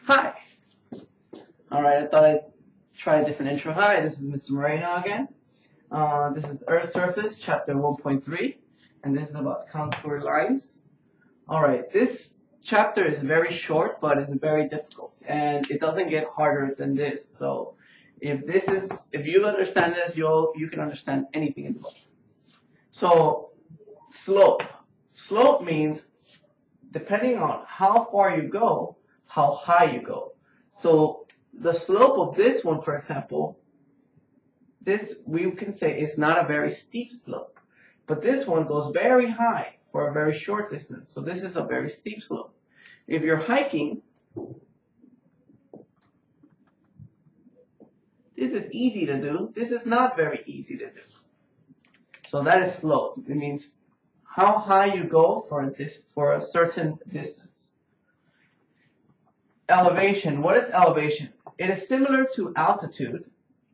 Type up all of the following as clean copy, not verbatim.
Hi. Alright, I thought I'd try a different intro. Hi, this is Mr. Moreno again. This is Earth's Surface, chapter 1.3, and this is about contour lines. Alright, this chapter is very short, but it's very difficult, and it doesn't get harder than this. So, if you understand this, you can understand anything in the book. So, slope. Slope means, depending on how far you go, how high you go. So the slope of this one, for example, this we can say is not a very steep slope, but this one goes very high for a very short distance. So this is a very steep slope. If you're hiking, this is easy to do. This is not very easy to do. So that is slope. It means how high you go for a certain distance. Elevation. What is elevation? It is similar to altitude,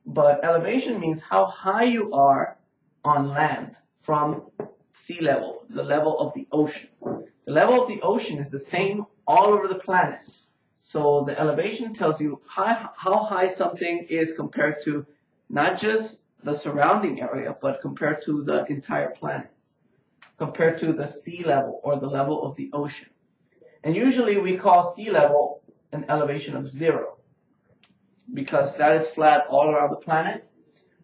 but elevation means how high you are on land from sea level, the level of the ocean. The level of the ocean is the same all over the planet. So the elevation tells you how high something is compared to not just the surrounding area, but compared to the entire planet, compared to the sea level or the level of the ocean. And usually we call sea level an elevation of 0 because that is flat all around the planet.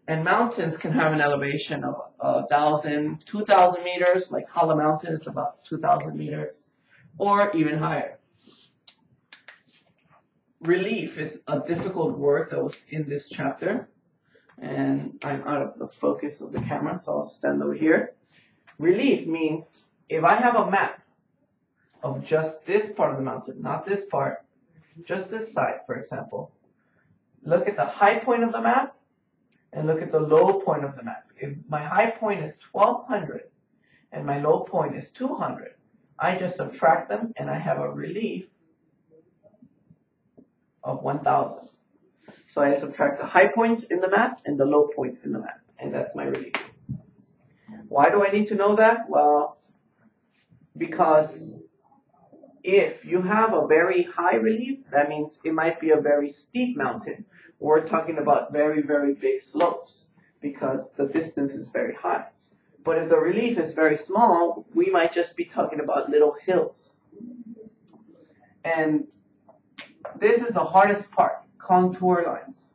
And mountains can have an elevation of 1,000, 2,000 meters, like Hala Mountain is about 2,000 meters, or even higher. Relief is a difficult word that was in this chapter, and I'm out of the focus of the camera, so I'll stand over here. Relief means if I have a map of just this part of the mountain, not this part, just this side, for example, look at the high point of the map and look at the low point of the map. If my high point is 1,200 and my low point is 200, I just subtract them and I have a relief of 1,000. So I subtract the high points in the map and the low points in the map, and that's my relief. Why do I need to know that? Well, because if you have a very high relief, that means it might be a very steep mountain. We're talking about very, very big slopes because the distance is very high. But if the relief is very small, we might just be talking about little hills. And this is the hardest part, contour lines.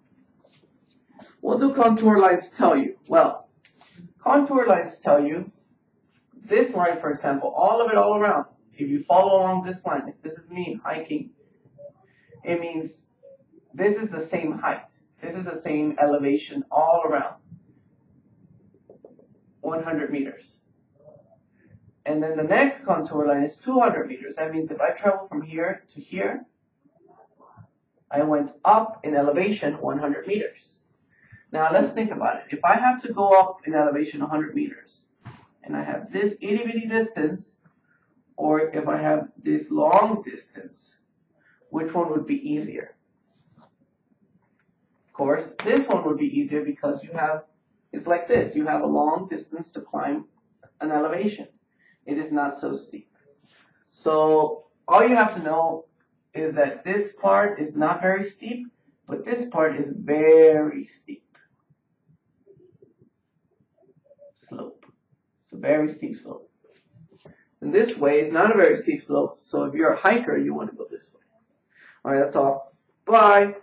What do contour lines tell you? Well, contour lines tell you this line, for example, all of it all around. If you follow along this line, if this is me hiking, it means this is the same height. This is the same elevation all around. 100 meters. And then the next contour line is 200 meters. That means if I travel from here to here, I went up in elevation 100 meters. Now let's think about it. If I have to go up in elevation 100 meters, and I have this itty bitty distance, or if I have this long distance, which one would be easier? Of course, this one would be easier because it's like this. You have a long distance to climb an elevation. It is not so steep. So all you have to know is that this part is not very steep, but this part is very steep. Slope. It's a very steep slope. And this way is not a very steep slope, so if you're a hiker, you want to go this way. Alright, that's all. Bye!